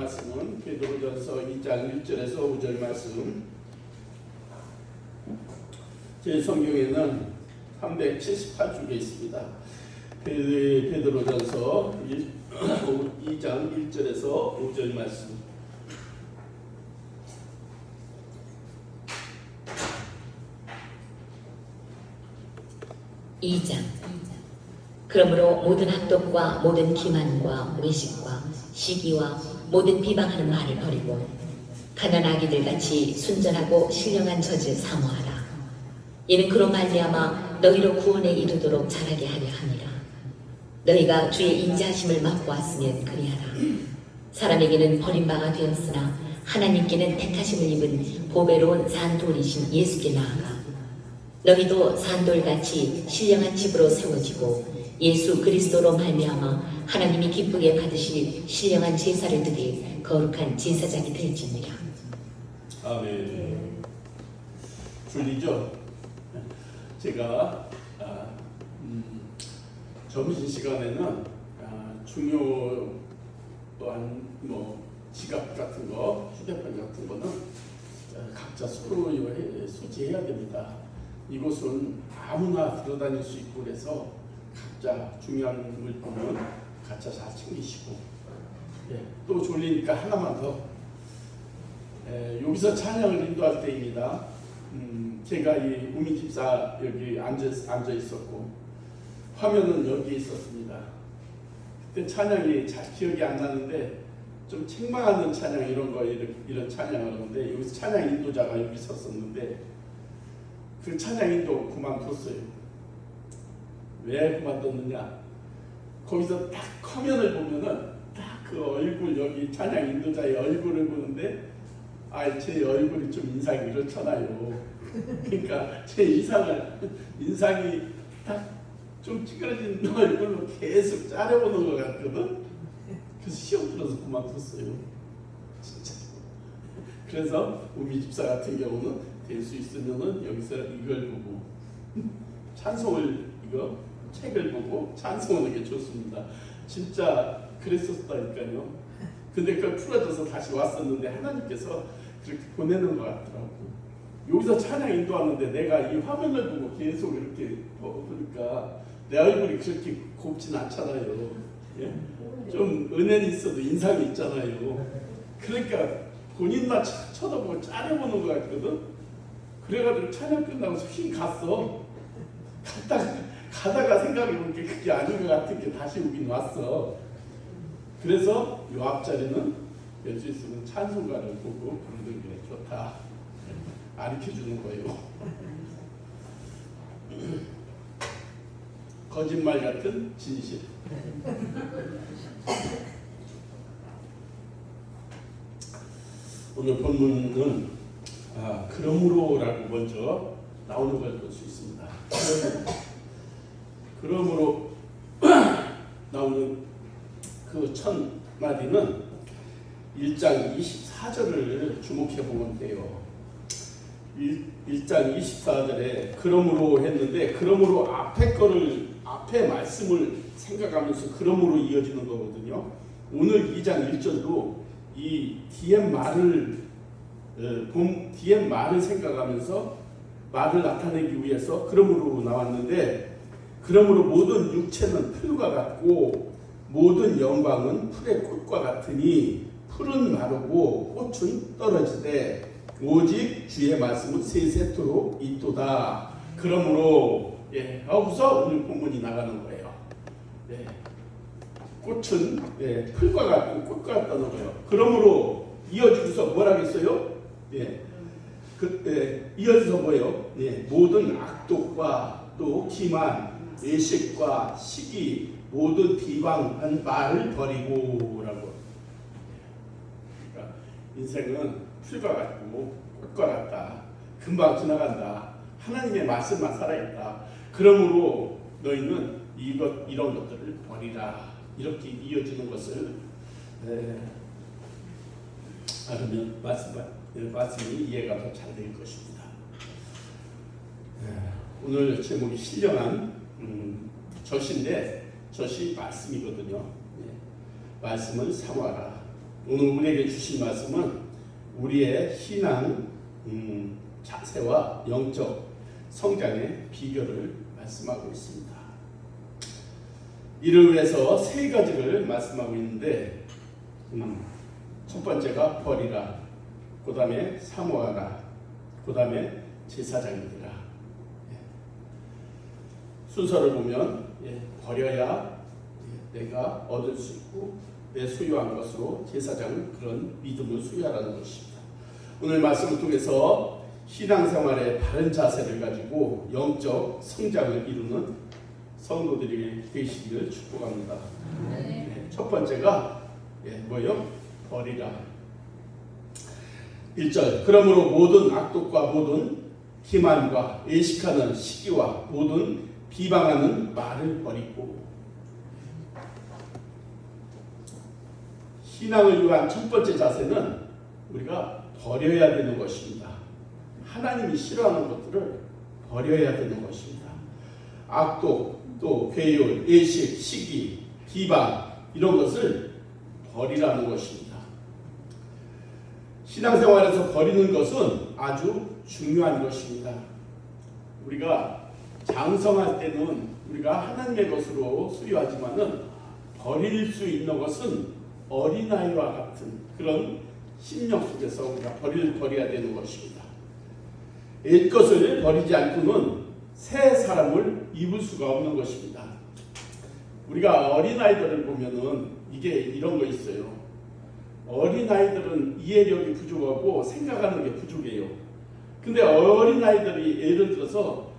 말씀은 베드로전서 2장 1절에서 5절 말씀. 제 성경에는 378쪽에 있습니다. 베드로전서 2장 1절에서 5절 말씀. 그러므로 모든 학독과 모든 기만과 외식과 시기와 모든 비방하는 말을 버리고 가난아기들 같이 순전하고 신령한 젖을 사모하라. 이는 그로 말미암아 너희로 구원에 이르도록 자라게 하려 함이라. 너희가 주의 인자하심을 맛보았으면 그리하라. 사람에게는 버림바가 되었으나 하나님께는 택하심을 입은 보배로운 산돌이신 예수께 나아가 너희도 산돌같이 신령한 집으로 세워지고 예수 그리스도로 말미암아 하나님이 기쁘게 받으실 신령한 제사를 드릴 거룩한 제사장이 될지니라. 아멘. 줄리죠? 제가 점심시간에는 중요한 지갑 같은 거, 휴대폰 같은 거는 각자 서로 소지해야 됩니다. 이곳은 아무나 들어다닐 수 있고 그래서 각자 중요한 물품은 각자 잘 챙기시고, 또 졸리니까 하나만 더. 여기서 찬양을 인도할 때입니다. 제가 이 우미 집사 여기 앉아 있었고 화면은 여기 있었습니다. 그때 찬양이 잘 기억이 안 나는데 좀 책망하는 찬양 이런 찬양을 하는데 여기서 찬양 인도자가 여기 있었었는데 그 찬양 인도 그만뒀어요. 왜 그만뒀느냐? 거기서 딱 화면을 보면은 딱 그 얼굴 여기 찬양 인도자의 얼굴을 보는데 제 얼굴이 좀 인상이 그렇잖아요. 그러니까 제 인상이 딱 좀 찌그러진 얼굴로 계속 짜려보는 것 같거든. 그래서 시험 들어서 그만뒀어요. 진짜. 그래서 우미 집사 같은 경우는 될 수 있으면은 여기서 이걸 보고 찬송을 책을 보고 찬송하는 게 좋습니다. 진짜 그랬었다니까요. 근데 그걸 풀어져서 다시 왔었는데 하나님께서 그렇게 보내는 것 같더라고. 여기서 찬양 인도하는데 내가 이 화면을 보고 계속 이렇게 보니까 내 얼굴이 그렇게 곱진 않잖아요. 예? 좀 은혜는 있어도 인상이 있잖아요. 그러니까 본인만 쳐다보고 짜려보는 것 같거든. 그래가지고 찬양 끝나고서 휙 갔어. 가다가 생각해보니까 그게 아닌 것 같은 게 다시 오긴 왔어. 그래서 요 앞자리는 열 수 있으면 찬송가를 보고 부르는 게 좋다. 가르쳐주는 거예요. 거짓말 같은 진실. 오늘 본문은 그러므로라고 먼저 나오는 걸 볼 수 있습니다. 그러므로 나오는 그 첫 마디는 1장 24절을 주목해 보면 돼요. 1장 24절에 그러므로 했는데 그러므로 앞에 말씀을 생각하면서 그러므로 이어지는 거거든요. 오늘 2장 1절도 이 뒤에 말을 생각하면서 말을 나타내기 위해서 그러므로 나왔는데 그러므로 모든 육체는 풀과 같고 모든 영광은 풀의 꽃과 같으니 풀은 마르고 꽃은 떨어지되 오직 주의 말씀은 세세토록 있도다. 그러므로 여기서 오늘 본문이 나가는 거예요. 꽃은 풀과 같고 꽃과 같다는 거예요. 그러므로 이어지면서 뭐라고 했어요? 이어져서 뭐예요? 모든 악독과 또 기만, 외식과 시기, 모든 비방한 말을 버리고라고. 그러니까 인생은 풀과 같고 꽃과 같다. 금방 지나간다. 하나님의 말씀만 살아있다. 그러므로 너희는 이런 것들을 버리라. 이렇게 이어지는 것을 알으면 말씀이 이해가 더 잘 될 것입니다. 오늘 제목이 신령한 젖인데 젖이 말씀이거든요. 말씀을 사모하라. 오늘 우리에게 주신 말씀은 우리의 신앙 자세와 영적 성장의 비결을 말씀하고 있습니다. 이를 위해서 세 가지를 말씀하고 있는데 첫 번째가 버리라, 그 다음에 사모하라, 그 다음에 제사장이라. 순서를 보면 버려야 내가 얻을 수 있고 내 소유한 것으로 제사장은 그런 믿음을 소유하라는 것입니다. 오늘 말씀을 통해서 신앙생활의 바른 자세를 가지고 영적 성장을 이루는 성도들이 되시기를 축복합니다. 첫 번째가 뭐요? 버리라. 1절 그러므로 모든 악독과 모든 기만과 애식하는 시기와 모든 비방하는 말을 버리고. 신앙을 위한 첫 번째 자세는 우리가 버려야 되는 것입니다. 하나님이 싫어하는 것들을 버려야 되는 것입니다. 악독, 또 괴율, 애식, 시기, 비방 이런 것을 버리라는 것입니다. 신앙생활에서 버리는 것은 아주 중요한 것입니다. 우리가 장성할 때는 우리가 하나님의 것으로 소유하지만은 버릴 수 있는 것은 어린아이와 같은 그런 심령 속에서 우리가 버려야 되는 것입니다. 옛 것을 버리지 않고는 새 사람을 입을 수가 없는 것입니다. 우리가 어린아이들을 보면은 이게 이런 거 있어요. 어린아이들은 이해력이 부족하고 생각하는 게 부족해요. 근데 어린아이들이 예를 들어서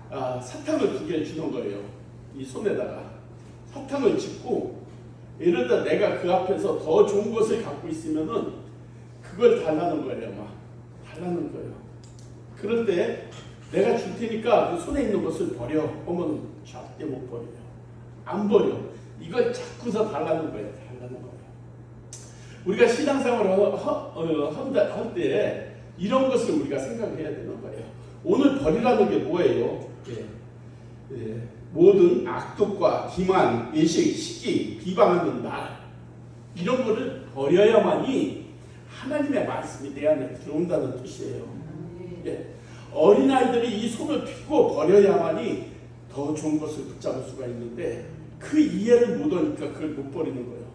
사탕을 2개 주는 거예요. 이 손에다가 사탕을 짚고 예를 들어 내가 그 앞에서 더 좋은 것을 갖고 있으면은 그걸 달라는 거예요. 막 달라는 거예요. 그럴 때 내가 줄 테니까 그 손에 있는 것을 버려. 하면 절대 못 버려요. 안 버려. 이걸 자꾸서 달라는 거예요. 달라는 거예요. 우리가 신앙생활을 할 때 이런 것을 우리가 생각해야 되는 거예요. 오늘 버리라는 게 뭐예요? 모든 악독과 기만, 애식, 시기, 비방하는 말 이런 거를 버려야만이 하나님의 말씀이 내 안에 들어온다는 뜻이에요. 어린아이들이 이 손을 펴고 버려야만이 더 좋은 것을 붙잡을 수가 있는데 그 이해를 못 하니까 그걸 못 버리는 거예요.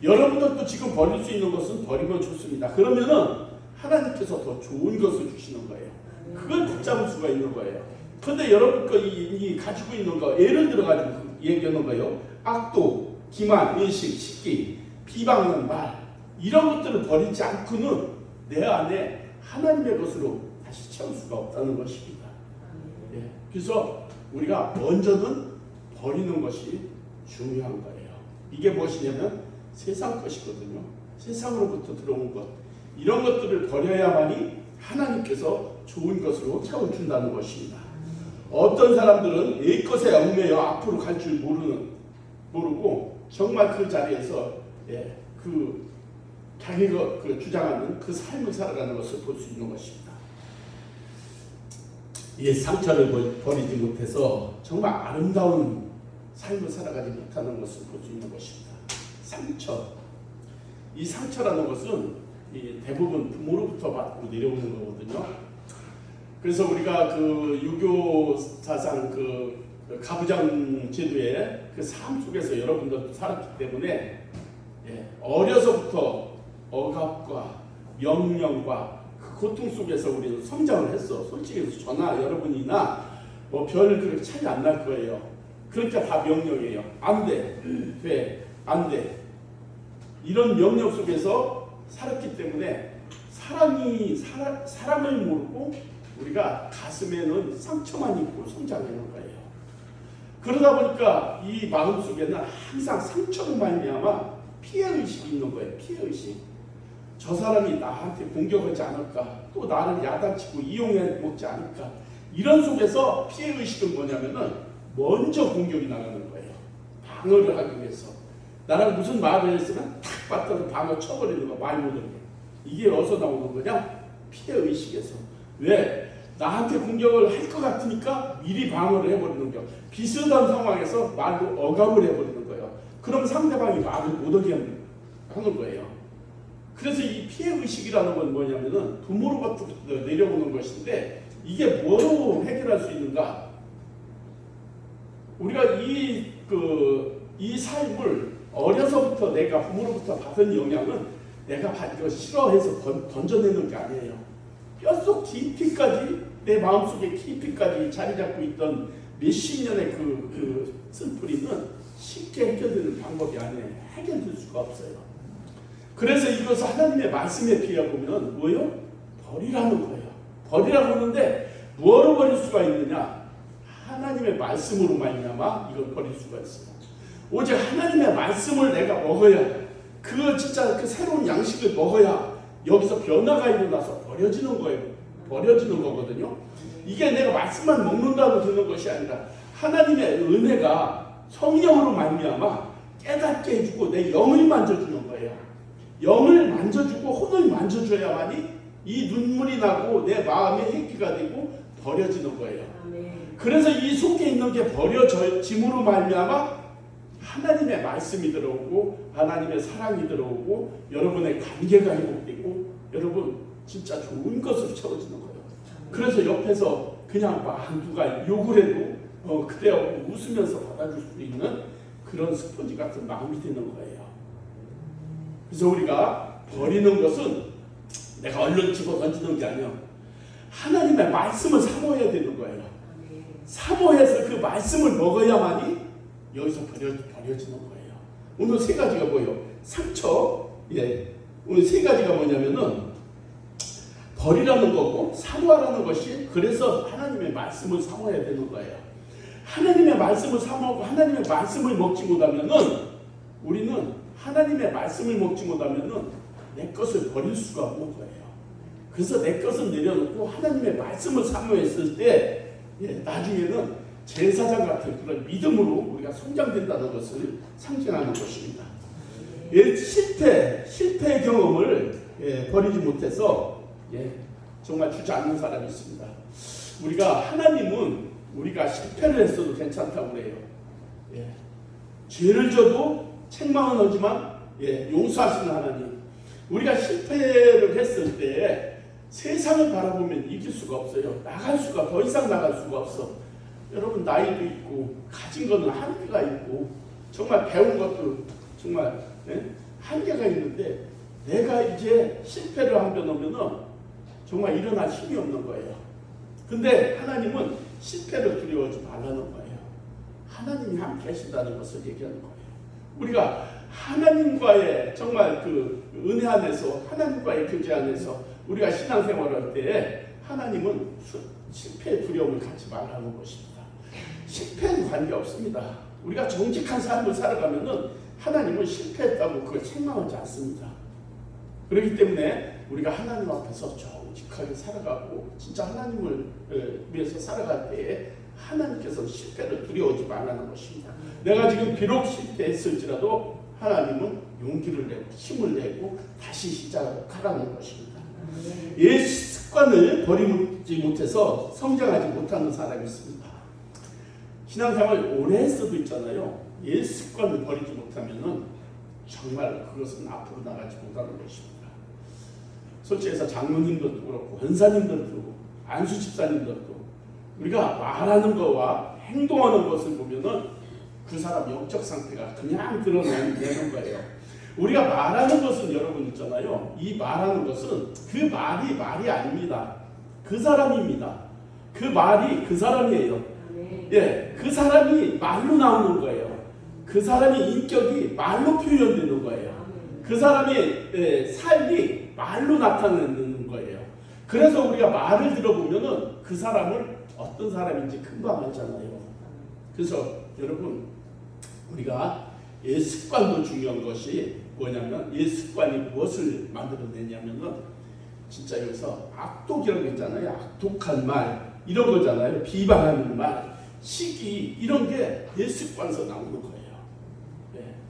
여러분들도 지금 버릴 수 있는 것은 버리면 좋습니다. 그러면은 하나님께서 더 좋은 것을 주시는 거예요. 그걸 붙잡을 수가 있는 거예요. 그런데 여러분 이 가지고 있는 거 예를 들어 가지고 얘기하는 거예요. 악독, 기만, 인식, 시기, 비방하는 말 이런 것들을 버리지 않고는 내 안에 하나님의 것으로 다시 채울 수가 없다는 것입니다. 그래서 우리가 먼저는 버리는 것이 중요한 거예요. 이게 무엇이냐면 세상 것이거든요. 세상으로부터 들어온 것 이런 것들을 버려야만이 하나님께서 좋은 것으로 채워준다는 것입니다. 어떤 사람들은 옛 것에 얽매여 앞으로 갈 줄 모르고 정말 그 자리에서 자기가 주장하는 그 삶을 살아가는 것을 볼 수 있는 것입니다. 이 상처를 버리지 못해서 정말 아름다운 삶을 살아가지 못하는 것을 볼 수 있는 것입니다. 상처. 이 상처라는 것은 대부분 부모로부터 받고 내려오는 거거든요. 그래서 우리가 그 유교 사상 그 가부장 제도의 그 삶 속에서 여러분들도 살았기 때문에 어려서부터 억압과 명령과 그 고통 속에서 우리는 성장을 했어. 솔직히 저나 여러분이나 뭐 별 그렇게 차이 안 날 거예요. 그러니까 다 명령이에요. 안 돼, 돼, 안 돼. 이런 명령 속에서 살았기 때문에 사람을 모르고 우리가 가슴에는 상처만 입고 성장하는 거예요. 그러다 보니까 이 마음 속에는 항상 상처로 말미암아 피해의식이 있는 거예요. 피해의식. 저 사람이 나한테 공격하지 않을까, 또 나를 야단치고 이용해 먹지 않을까. 이런 속에서 피해의식은 뭐냐면은 먼저 공격이 나가는 거예요. 방어를 하기 위해서. 나랑 무슨 말을 했으면 탁 받들어 방어 쳐버리는 거, 말 못하게. 이게 어디서 나오는 거냐? 피해의식에서. 왜? 나한테 공격을 할 것 같으니까 미리 방어를 해버리는 거예요. 비슷한 상황에서 말로 억압을 해버리는 거예요. 그럼 상대방이 말을 못하게 하는 거예요. 그래서 이 피해 의식이라는 건 뭐냐면은 부모로부터 내려오는 것인데 이게 뭐로 해결할 수 있는가? 우리가 이 삶을 어려서부터 내가 부모로부터 받은 영향은 내가 이거 싫어해서 던져내는 게 아니에요. 뼛속 깊이까지 내 마음속에 깊이까지 자리 잡고 있던 몇십 년의 그 쓴뿌리는 쉽게 해결되는 방법이 아니에요. 해결될 수가 없어요. 그래서 이것을 하나님의 말씀에 비하보면 뭐요? 버리라는 거예요. 버리라고 하는데 뭐로 버릴 수가 있느냐? 하나님의 말씀으로 말미암아 이걸 버릴 수가 있어요. 오직 하나님의 말씀을 내가 먹어야 진짜 그 새로운 양식을 먹어야 여기서 변화가 일어나서 버려지는 거예요. 버려지는 거거든요. 이게 내가 말씀만 먹는다고 되는 것이 아니라 하나님의 은혜가 성령으로 말미암아 깨닫게 해주고 내 영을 만져주는 거예요. 영을 만져주고 혼을 만져줘야만이 이 눈물이 나고 내 마음의 회개가 되고 버려지는 거예요. 그래서 이 속에 있는 게 버려짐으로 말미암아 하나님의 말씀이 들어오고 하나님의 사랑이 들어오고 여러분의 관계가 회복되고 여러분 진짜 좋은 것으로 채워지는 거예요. 그래서 옆에서 그냥 누가 욕을 해도 그대하고 웃으면서 받아줄 수 있는 그런 스펀지 같은 마음이 되는 거예요. 그래서 우리가 버리는 것은 내가 얼른 집어 던지는 게 아니야. 하나님의 말씀을 사모해야 되는 거예요. 사모해서 그 말씀을 먹어야만이 여기서 버려지는 거예요. 오늘 세 가지가 뭐예요? 상처. 오늘 세 가지가 뭐냐면은 버리라는 거고 사모하라는 것이 그래서 하나님의 말씀을 사모해야 되는 거예요. 하나님의 말씀을 사모하고 하나님의 말씀을 먹지 못하면은 우리는 하나님의 말씀을 먹지 못하면은 내 것을 버릴 수가 없는 거예요. 그래서 내 것을 내려놓고 하나님의 말씀을 사모했을 때 나중에는 제사장 같은 그런 믿음으로 우리가 성장된다는 것을 상징하는 것입니다. 실패의 경험을 버리지 못해서 정말 주저앉는 사람이 있습니다. 하나님은 우리가 실패를 했어도 괜찮다고 그래요. 죄를 져도 책망은 하지만 용서하시는 하나님. 우리가 실패를 했을 때 세상을 바라보면 이길 수가 없어요. 더 이상 나갈 수가 없어. 여러분 나이도 있고 가진 거는 한계가 있고 정말 배운 것도 정말 한계가 있는데 내가 이제 실패를 한번 하면은 정말 일어날 힘이 없는 거예요. 근데 하나님은 실패를 두려워하지 말라는 거예요. 하나님이 함께 하신다는 것을 얘기하는 거예요. 우리가 하나님과의 정말 그 은혜 안에서 하나님과의 교제 안에서 우리가 신앙생활을 할 때 하나님은 실패의 두려움을 갖지 말라는 것입니다. 실패는 관계없습니다. 우리가 정직한 삶을 살아가면은 하나님은 실패했다고 그걸 책망하지 않습니다. 그렇기 때문에 우리가 하나님 앞에서 정직하게 살아가고 진짜 하나님을 위해서 살아갈 때에 하나님께서 실패를 두려워하지 말라는 것입니다. 내가 지금 비록 실패했을지라도 하나님은 용기를 내고 힘을 내고 다시 시작하라는 것입니다. 옛 습관을 버리지 못해서 성장하지 못하는 사람이 있습니다. 신앙생활 오래 했어도 있잖아요. 옛 습관을 버리지 못하면은 정말 그것은 앞으로 나가지 못하는 것입니다. 솔직히 해서 장로님들도 그렇고 권사님들도 안수 집사님들도 우리가 말하는 것과 행동하는 것을 보면은 그 사람 영적 상태가 그냥 드러내는 거예요. 우리가 말하는 것은 여러분 있잖아요. 이 말하는 것은 그 말이 아닙니다. 그 사람입니다. 그 말이 그 사람이에요. 그 사람이 말로 나오는 거예요. 그 사람의 인격이 말로 표현되는 거예요. 그 사람의 삶이 말로 나타내는 거예요. 그래서 우리가 말을 들어보면은 그 사람을 어떤 사람인지 금방 알잖아요. 그래서 여러분 우리가 옛 습관도 중요한 것이 뭐냐면 옛 습관이 무엇을 만들어내냐면은 진짜 여기서 악독이라고 있잖아요. 악독한 말 이런 거잖아요. 비방하는 말, 시기 이런 게 옛 습관에서 나오는 거예요.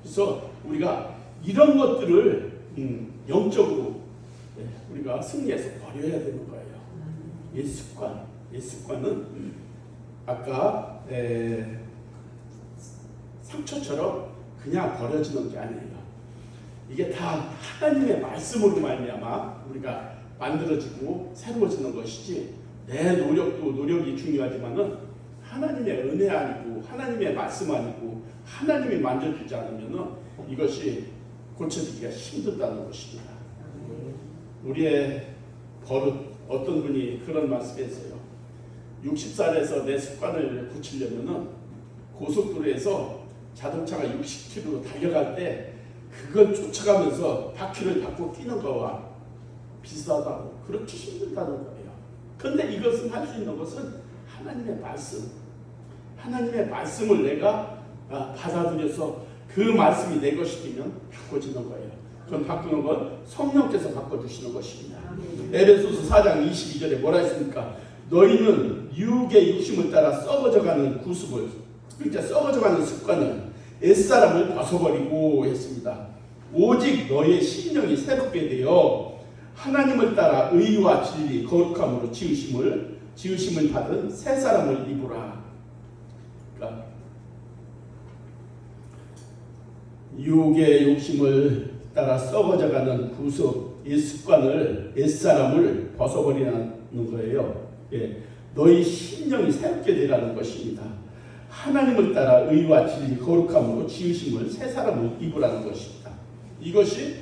그래서 우리가 이런 것들을 영적으로 우리가 승리해서 버려야 되는 거예요. 옛 습관은 아까 상처처럼 그냥 버려지는 게 아니에요. 이게 다 하나님의 말씀으로 말미암아 우리가 만들어지고 새로워지는 것이지 내 노력이 중요하지만은 하나님의 은혜 아니고 하나님의 말씀 아니고 하나님이 만져주지 않으면은 이것이 고쳐지기가 힘들다는 것입니다. 우리의 버릇, 어떤 분이 그런 말씀했어요. 60살에서 내 습관을 고치려면은 고속도로에서 자동차가 60km로 달려갈 때 그걸 쫓아가면서 바퀴를 바꿔 끼는 거와 비슷하다고, 그렇게 힘들다는 거예요. 그런데 이것은 할 수 있는 것은 하나님의 말씀, 하나님의 말씀을 내가 받아들여서 그 말씀이 내 것이 되면 바꿔지는 거예요. 그건 바꾸는 건 성령께서 바꿔주시는 것입니다. 에베소서 4장 22절에 뭐라 했습니까? 너희는 유혹의 욕심을 따라 썩어져가는 구습을, 그러니까 썩어져가는 습관을, 옛사람을 벗어버리고 했습니다. 오직 너의 심령이 새롭게 되어 하나님을 따라 의와 진리, 거룩함으로 지으심을 받은 새 사람을 입으라. 그러니까 유혹의 욕심을 따라 썩어져가는 구습, 옛 습관을, 옛사람을 벗어버리는 거예요. 예, 너희 심령이 새롭게 되라는 것입니다. 하나님을 따라 의와 진리, 거룩함으로 지으심을 새 사람을 입으라는 것입니다. 이것이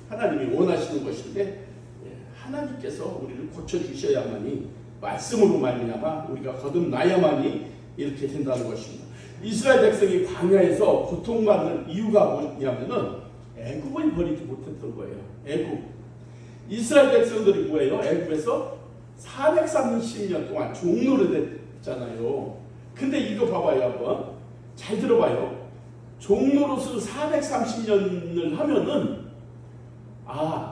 하나님이 원하시는 것인데 하나님께서 우리를 고쳐주셔야만이, 말씀으로 말미암아 우리가 거듭나야만이 이렇게 된다는 것입니다. 이스라엘 백성이 광야에서 고통받는 이유가 뭐냐면은 애굽을 버리지 못했던 거예요. 애굽. 이스라엘 백성들이 뭐예요? 애굽에서 430년 동안 종노릇했잖아요. 근데 이거 봐봐요, 한번. 잘 들어봐요. 종노릇을 430년을 하면은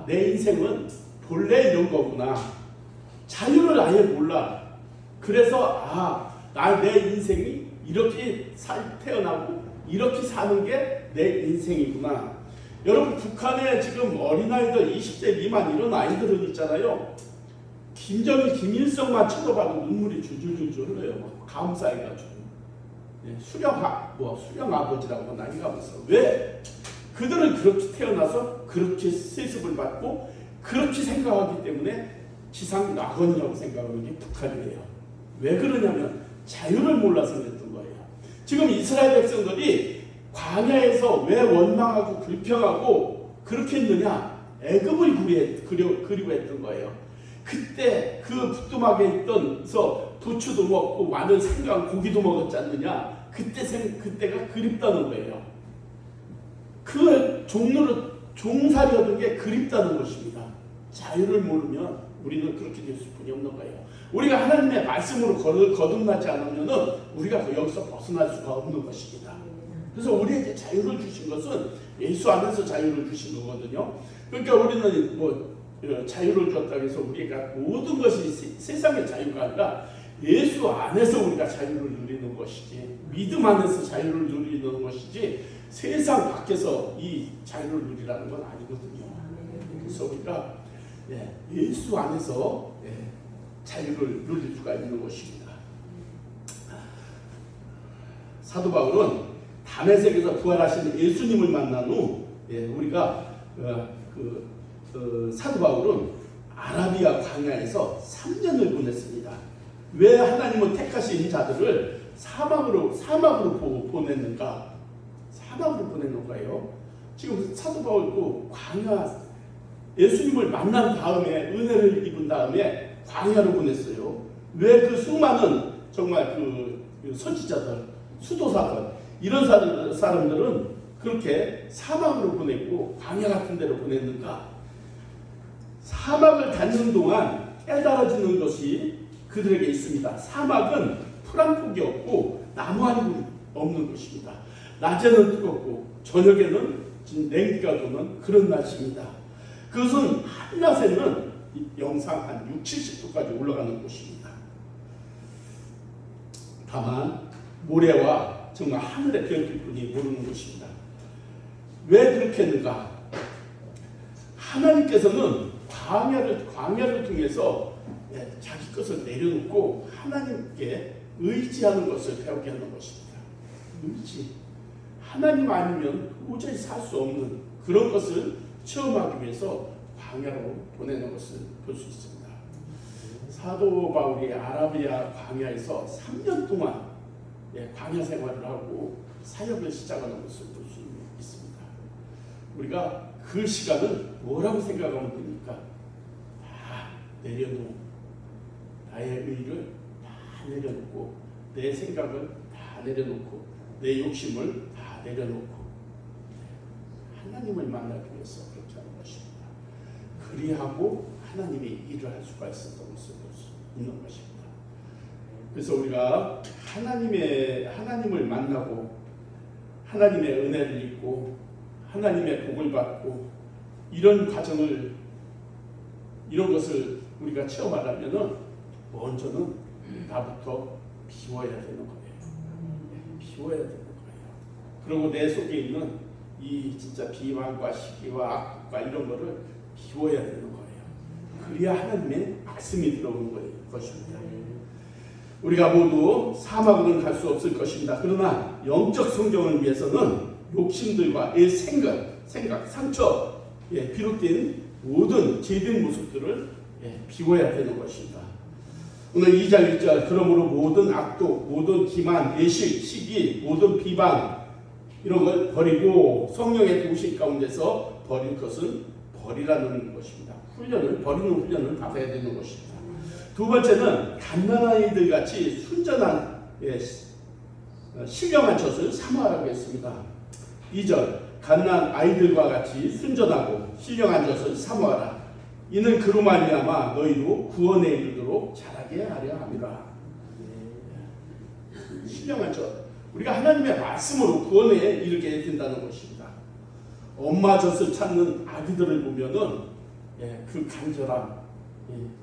내 인생은 본래 이런 거구나. 자유를 아예 몰라. 그래서 내 인생이 이렇게 태어나고 이렇게 사는 게 내 인생이구나. 여러분, 북한에 지금 어린아이들 20대 미만 이런 아이들은 있잖아요. 김정일, 김일성만 쳐다봐도 눈물이 줄줄줄 흘러요. 감사해가지고. 수령 아버지라고 난리가 났어. 왜? 그들은 그렇게 태어나서 그렇게 세습을 받고 그렇게 생각하기 때문에 지상 낙원이라고 생각하는 게 북한이에요. 왜 그러냐면 자유를 몰라서 그랬던 거예요. 지금 이스라엘 백성들이 광야에서 왜 원망하고 불평하고 그렇게 했느냐? 애굽을 그리고 했던 거예요. 그때 그 부뚜막에 있던서 부추도 먹고 많은 생강 고기도 먹었지 않느냐? 그때가 그립다는 거예요. 그 종살이었던 게 그립다는 것입니다. 자유를 모르면 우리는 그렇게 될 수뿐이 없는 거예요. 우리가 하나님의 말씀으로 거듭나지 않으면 우리가 여기서 벗어날 수가 없는 것입니다. 그래서 우리에게 자유를 주신 것은 예수 안에서 자유를 주신 거거든요. 그러니까 우리는 자유를 줬다고 해서 우리가 모든 것이 세상의 자유가 아니라 예수 안에서 우리가 자유를 누리는 것이지, 믿음 안에서 자유를 누리는 것이지 세상 밖에서 이 자유를 누리라는 건 아니거든요. 그래서 우리가 예수 안에서 자유를 누릴 수가 있는 것입니다. 사도 바울은 다메섹에서 부활하신 예수님을 만난 후 우리가 사도 바울은 아라비아 광야에서 3년을 보냈습니다. 왜 하나님은 택하신 자들을 사막으로 보냈는가? 사막으로 보내는 거예요. 지금 사도 바울도 광야, 예수님을 만난 다음에 은혜를 입은 다음에 광야로 보냈어요. 왜 그 수많은 정말 그 선지자들, 수도사들 이런 사람들은 그렇게 사막으로 보내고 광야 같은 데로 보냈는가? 사막을 다니는 동안 깨달아지는 것이 그들에게 있습니다. 사막은 풀 한 폭이 없고 나무 한 그루 없는 것입니다. 낮에는 뜨겁고 저녁에는 냉기가 도는 그런 날씨입니다. 그것은 한낮에는 영상 한 6, 70도까지 올라가는 곳입니다. 다만 모래와 정말 하늘의 별빛뿐이 모르는 것입니다. 왜 그렇게 했는가? 하나님께서는 광야를 통해서 자기 것을 내려놓고 하나님께 의지하는 것을 배우게 하는 것입니다. 의지. 하나님 아니면 도저히 살 수 없는 그런 것을 체험하기 위해서 광야로 보내는 것을 볼 수 있습니다. 사도 바울이 아라비아 광야에서 3년 동안 광야 생활을 하고 사역을 시작하는 것을 볼 수 있습니다. 우리가 그 시간을 뭐라고 생각하면 됩니까? 다 내려놓고 나의 의를 다 내려놓고 내 생각을 다 내려놓고 내 욕심을 다 내려놓고 하나님을 만나기 위해서 그렇게 하는 것입니다. 그리하고 하나님이 일을 할 수가 있었던 것을 볼 수 있는 것입니다. 그래서 우리가 하나님을 만나고 하나님의 은혜를 입고 하나님의 복을 받고 이런 것을 우리가 체험하려면은 먼저는 나부터 비워야 되는 거예요. 비워야 되는 거예요. 그리고 내 속에 있는 이 진짜 비방과 시기와 악과 이런 거를 비워야 되는 거예요. 그래야 하나님의 말씀이 들어오는 것입니다. 우리가 모두 사막으로는 갈 수 없을 것입니다. 그러나 영적 성장을 위해서는 욕심들과 생각, 상처에 비롯된 모든 죄된 모습들을 비워야 되는 것입니다. 오늘 2장 1절 그러므로 모든 악독, 모든 기만, 예식, 시기, 모든 비방 이런 걸 버리고 성령의 도우심 가운데서 버릴 것은 버리라는 것입니다. 버리는 훈련을 받아야 되는 것입니다. 두 번째는 갓난아이들 아이들 같이 순전한 신령한 젖을 사모하라고 했습니다. 2절 갓난 아이들과 같이 순전하고 신령한 젖을 사모하라. 이는 그로 말미암아 너희도 구원에 이르도록 자라게 하려 함이라. 신령한 젖 우리가 하나님의 말씀으로 구원에 이르게 된다는 것입니다. 엄마 젖을 찾는 아기들을 보면은 그 간절함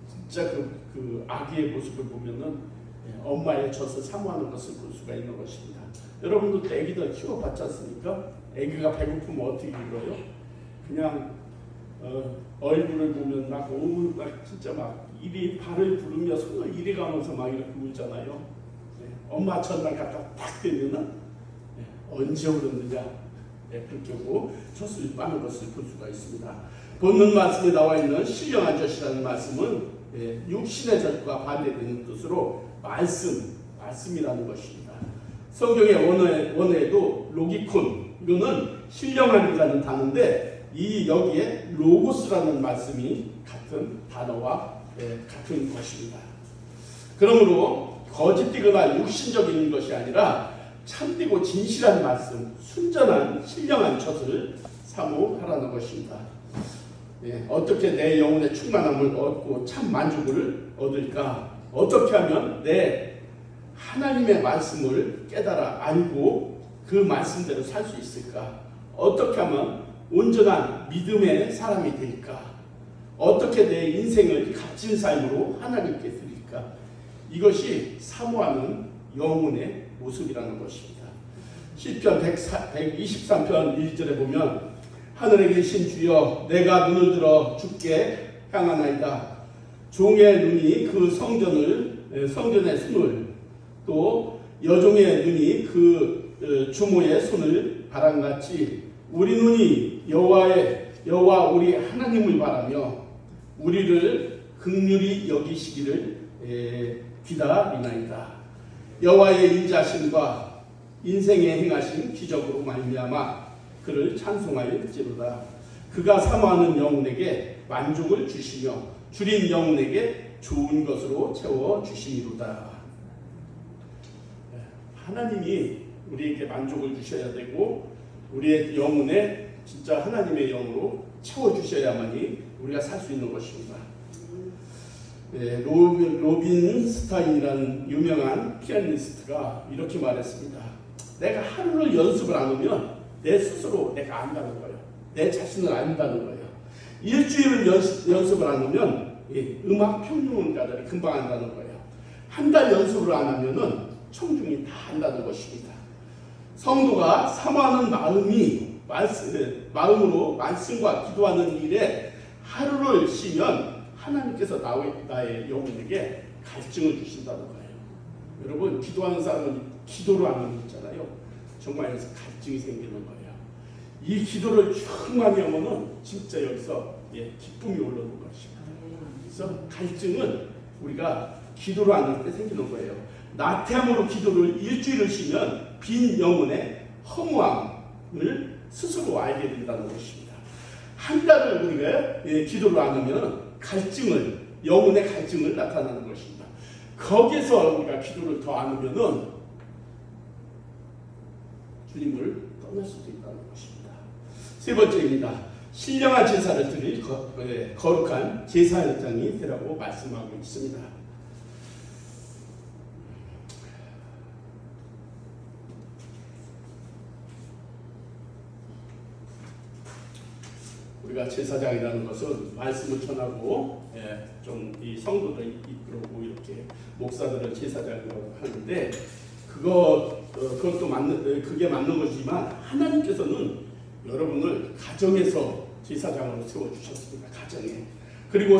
진짜 그 아기의 모습을 보면은 엄마의 젖을 사모하는 것을 볼 수가 있는 것입니다. 여러분도 아기들 키워봤지 않습니까? 아기가 배고프면 어떻게 울어요? 그냥 얼굴을 보면 막 진짜 막 이리 발을 부르며 손을 이리 가면서 막 이렇게 울잖아요. 엄마 젖만 갖다 딱 대면은 언제 울었느냐 그렇게 하고 젖을 빠는 것을 볼 수가 있습니다. 본문 말씀에 나와 있는 신령한 젖이라는 말씀은 육신의 젖과 반대되는 뜻으로 말씀이라는 것입니다. 성경의 원어에도 로기콘 이거는 신령한이라는 단어인데 여기에 로고스라는 말씀이 같은 단어와 같은 것입니다. 그러므로 거짓되거나 육신적인 것이 아니라 참되고 진실한 말씀, 순전한 신령한 젖을 사모하라는 것입니다. 어떻게 내 영혼의 충만함을 얻고 참 만족을 얻을까? 어떻게 하면 내 하나님의 말씀을 깨달아 알고 그 말씀대로 살 수 있을까? 어떻게 하면 온전한 믿음의 사람이 될까? 어떻게 내 인생을 값진 삶으로 하나님께 드릴까? 이것이 사모하는 영혼의 모습이라는 것입니다. 시편 123편 1절에 보면 하늘에 계신 주여 내가 눈을 들어 주께 향하나이다. 종의 눈이 그 성전의 손을 또 여종의 눈이 그 주모의 손을 바람같이 우리 눈이 여호와 우리 하나님을 바라며 우리를 긍휼히 여기시기를 기다리나이다. 여호와의 인자심과 인생에 행하신 기적으로 말미암아 그를 찬송하였지로다. 그가 사모하는 영혼에게 만족을 주시며 줄인 영혼에게 좋은 것으로 채워 주시리로다. 하나님이 우리에게 만족을 주셔야 되고 우리의 영혼에 진짜 하나님의 영으로 채워 주셔야만이 우리가 살 수 있는 것입니다. 로빈 스타인이라는 유명한 피아니스트가 이렇게 말했습니다. 내가 하루를 연습을 안 하면 내 스스로 내가 안다는 거예요. 내 자신을 안다는 거예요. 일주일을 연습을 안 하면 음악 평론가들이 금방 안다는 거예요. 한 달 연습을 안 하면은 청중이 다 안다는 것입니다. 성도가 사모하는 마음으로 말씀과 기도하는 일에 하루를 쉬면 하나님께서 나의 영혼에게 갈증을 주신다는 거예요. 여러분 기도하는 사람은 기도로 안 하는 있잖아요. 정말 갈증이 생기는 거예요. 이 기도를 쭉 많이 하면은 진짜 여기서 기쁨이 올라오는 것입니다. 그래서 갈증은 우리가 기도를 안 할 때 생기는 거예요. 나태함으로 기도를 일주일을 쉬면 빈 영혼의 허무함을 스스로 알게 된다는 것입니다. 한 달을 우리가 기도를 안 하면 영혼의 갈증을 나타나는 것입니다. 거기서 우리가 기도를 더 안 하면은 주님을 떠날 수도 있다는 것입니다. 세 번째입니다. 신령한 제사를 드릴 거룩한 제사 현장이 되라고 말씀하고 있습니다. 우리가 제사장이라는 것은 말씀을 전하고 좀 이 성도들 이끌고 이렇게 목사들은 제사장이라고 하는데 그것도 그게 맞는 거지만 하나님께서는 여러분을 가정에서 제사장으로 세워 주셨습니다. 가정에. 그리고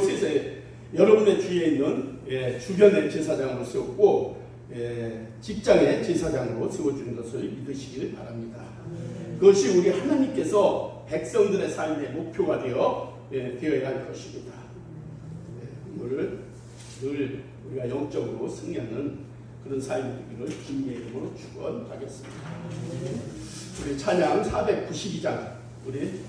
여러분의 주위에 있는 주변의 제사장으로 세웠고 직장의 제사장으로 세워주는 것을 믿으시길 바랍니다. 그것이 우리 하나님께서 백성들의 삶의 목표가 되어야 할 것입니다. 오늘 늘 우리가 영적으로 승리하는 그런 삶이 되기를 주님의 이름으로 축원하겠습니다. 우리 찬양 492장 우리